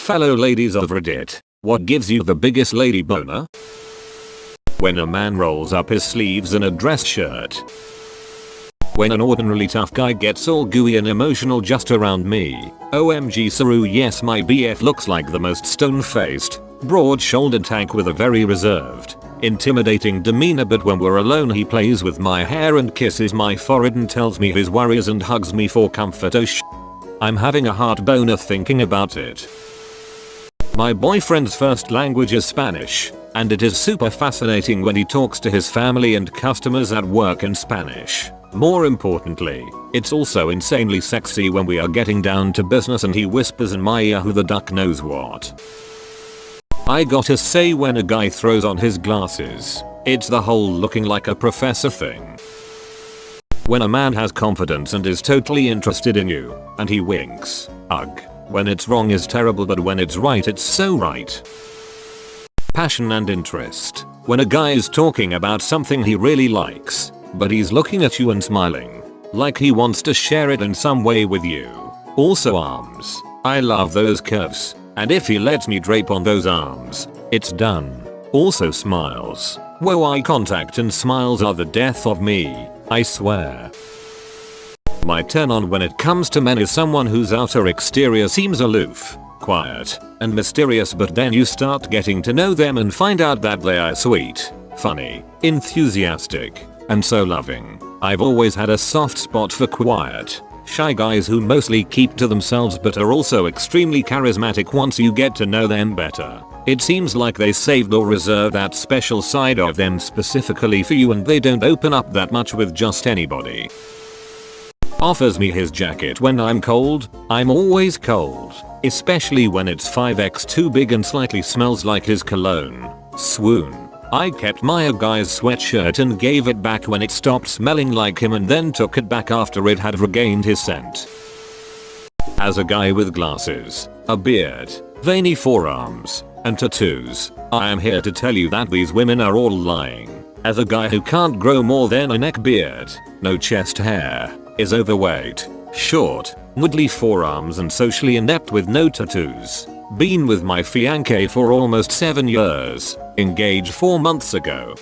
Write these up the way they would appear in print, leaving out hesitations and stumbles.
Fellow ladies of Reddit, what gives you the biggest lady boner? When a man rolls up his sleeves in a dress shirt. When an ordinarily tough guy gets all gooey and emotional just around me. OMG Saru, yes, my BF looks like the most stone-faced, broad-shouldered tank with a very reserved, intimidating demeanor, but when we're alone he plays with my hair and kisses my forehead and tells me his worries and hugs me for comfort. Oh I'm having a heart boner thinking about it. My boyfriend's first language is Spanish, and it is super fascinating when he talks to his family and customers at work in Spanish. More importantly, it's also insanely sexy when we are getting down to business and he whispers in my ear who the duck knows what. I gotta say, when a guy throws on his glasses, it's the whole looking like a professor thing. When a man has confidence and is totally interested in you, and he winks, ugh. When it's wrong is terrible, but when it's right it's so right. Passion and interest. When a guy is talking about something he really likes, but he's looking at you and smiling, like he wants to share it in some way with you. Also arms. I love those curves, and if he lets me drape on those arms, it's done. Also smiles. Whoa, eye contact and smiles are the death of me, I swear. My turn on when it comes to men is someone whose outer exterior seems aloof, quiet, and mysterious, but then you start getting to know them and find out that they are sweet, funny, enthusiastic, and so loving. I've always had a soft spot for quiet, shy guys who mostly keep to themselves but are also extremely charismatic once you get to know them better. It seems like they saved or reserved that special side of them specifically for you, and they don't open up that much with just anybody. Offers me his jacket when I'm cold. I'm always cold, especially when it's 5x too big and slightly smells like his cologne. Swoon. I kept my guy's sweatshirt and gave it back when it stopped smelling like him, and then took it back after it had regained his scent. As a guy with glasses, a beard, veiny forearms, and tattoos, I am here to tell you that these women are all lying. As a guy who can't grow more than a neck beard, no chest hair, is overweight, short, noodly forearms and socially inept with no tattoos. Been with my fiancé for almost 7 years, engaged 4 months ago.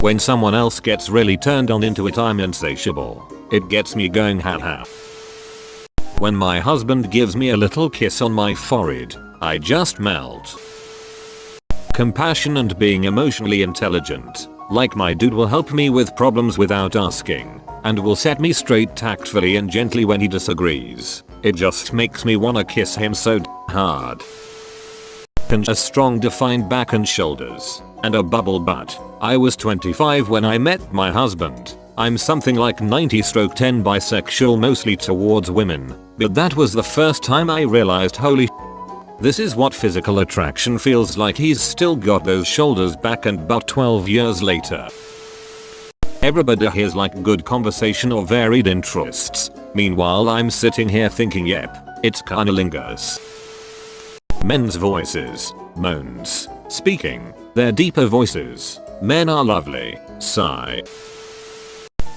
When someone else gets really turned on into it, I'm insatiable. It gets me going, haha. When my husband gives me a little kiss on my forehead, I just melt. Compassion and being emotionally intelligent. Like my dude will help me with problems without asking, and will set me straight tactfully and gently when he disagrees. It just makes me wanna kiss him so hard. And a strong defined back and shoulders, and a bubble butt. I was 25 when I met my husband. I'm something like 90/10 bisexual, mostly towards women, but that was the first time I realized, holy this is what physical attraction feels like. He's still got those shoulders, back and butt 12 years later. Everybody here's like good conversation or varied interests. Meanwhile I'm sitting here thinking, yep, it's cunnilingus. Men's voices, moans, speaking, their deeper voices. Men are lovely, sigh.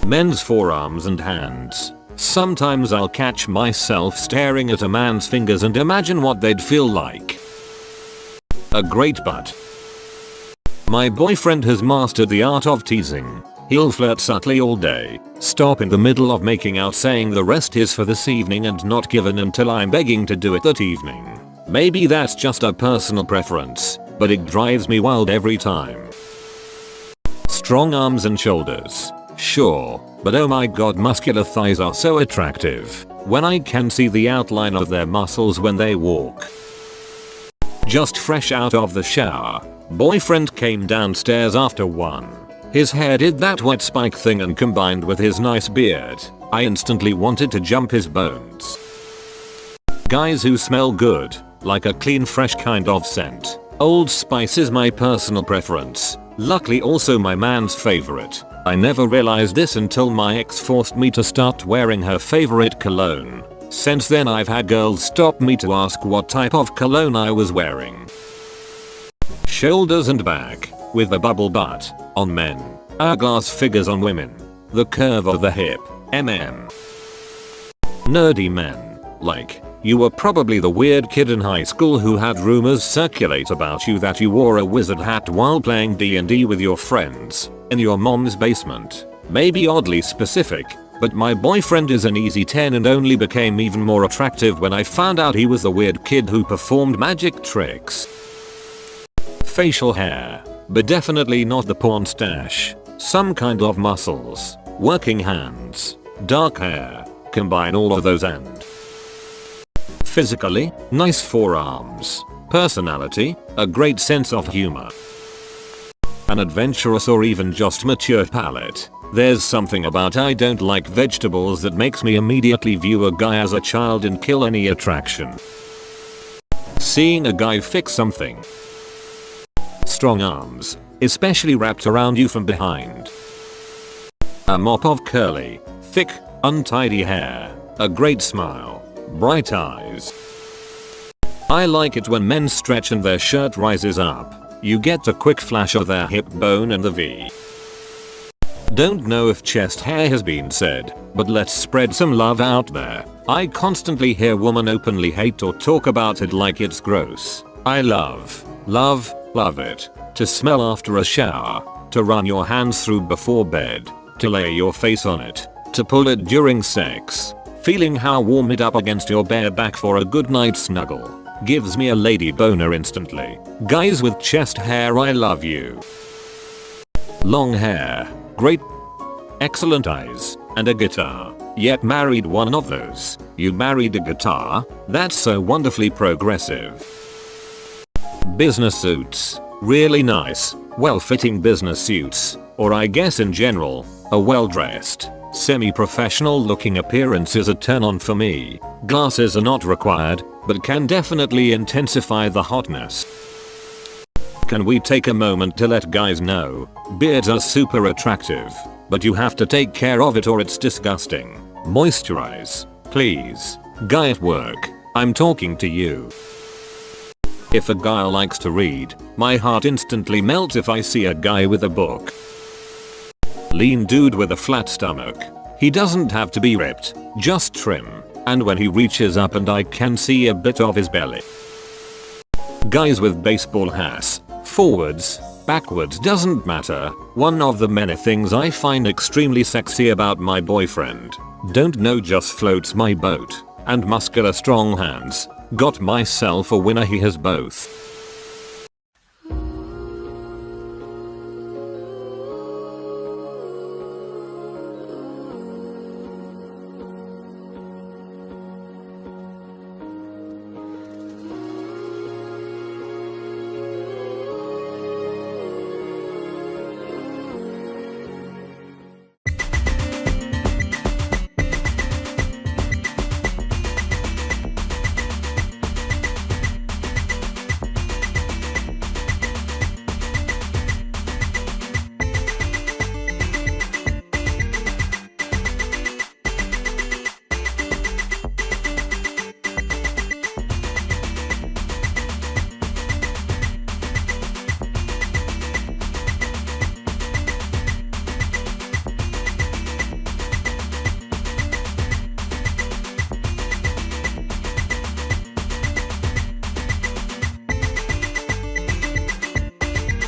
Men's forearms and hands. Sometimes I'll catch myself staring at a man's fingers and imagine what they'd feel like. A great butt. My boyfriend has mastered the art of teasing. He'll flirt subtly all day, stop in the middle of making out saying the rest is for this evening and not given until I'm begging to do it that evening. Maybe that's just a personal preference, but it drives me wild every time. Strong arms and shoulders. Sure, but oh my god, muscular thighs are so attractive when I can see the outline of their muscles when they walk. Just fresh out of the shower, boyfriend came downstairs after one. His hair did that wet spike thing, and combined with his nice beard, I instantly wanted to jump his bones. Guys who smell good, like a clean fresh kind of scent. Old Spice is my personal preference, luckily also my man's favorite. I never realized this until my ex forced me to start wearing her favorite cologne. Since then I've had girls stop me to ask what type of cologne I was wearing. Shoulders and back, with a bubble butt, on men. Hourglass figures on women. The curve of the hip, mm. Nerdy men, like You were probably the weird kid in high school who had rumors circulate about you that you wore a wizard hat while playing D&D with your friends in your mom's basement. Maybe oddly specific, but my boyfriend is an easy 10 and only became even more attractive when I found out he was the weird kid who performed magic tricks. Facial hair, but definitely not the porn stash. Some kind of muscles, working hands, dark hair, combine all of those and physically, nice forearms, personality, a great sense of humor, an adventurous or even just mature palate. There's something about I don't like vegetables that makes me immediately view a guy as a child and kill any attraction. Seeing a guy fix something. Strong arms, especially wrapped around you from behind. A mop of curly, thick, untidy hair. A great smile. Bright eyes. I like it when men stretch and their shirt rises up. You get a quick flash of their hip bone and the V. Don't know if chest hair has been said, but let's spread some love out there. I constantly hear women openly hate or talk about it like it's gross. I love it. To smell after a shower, to run your hands through before bed, to lay your face on it, to pull it during sex. Feeling how warm it up against your bare back for a good night snuggle. Gives me a lady boner instantly. Guys with chest hair, I love you. Long hair. Great. Excellent eyes. And a guitar. Yet married one of those. You married a guitar? That's so wonderfully progressive. Business suits. Really nice, well-fitting business suits. Or I guess in general, a well-dressed, semi-professional looking appearance is a turn on for me. Glasses are not required, but can definitely intensify the hotness. Can we take a moment to let guys know, beards are super attractive, but you have to take care of it or it's disgusting. Moisturize, please. Guy at work, I'm talking to you. If a guy likes to read, my heart instantly melts if I see a guy with a book. Lean dude with a flat stomach. He doesn't have to be ripped, just trim. And when he reaches up and I can see a bit of his belly. Guys with baseball hats. Forwards, backwards, doesn't matter. One of the many things I find extremely sexy about my boyfriend. Don't know, just floats my boat. And muscular strong hands. Got myself a winner, he has both.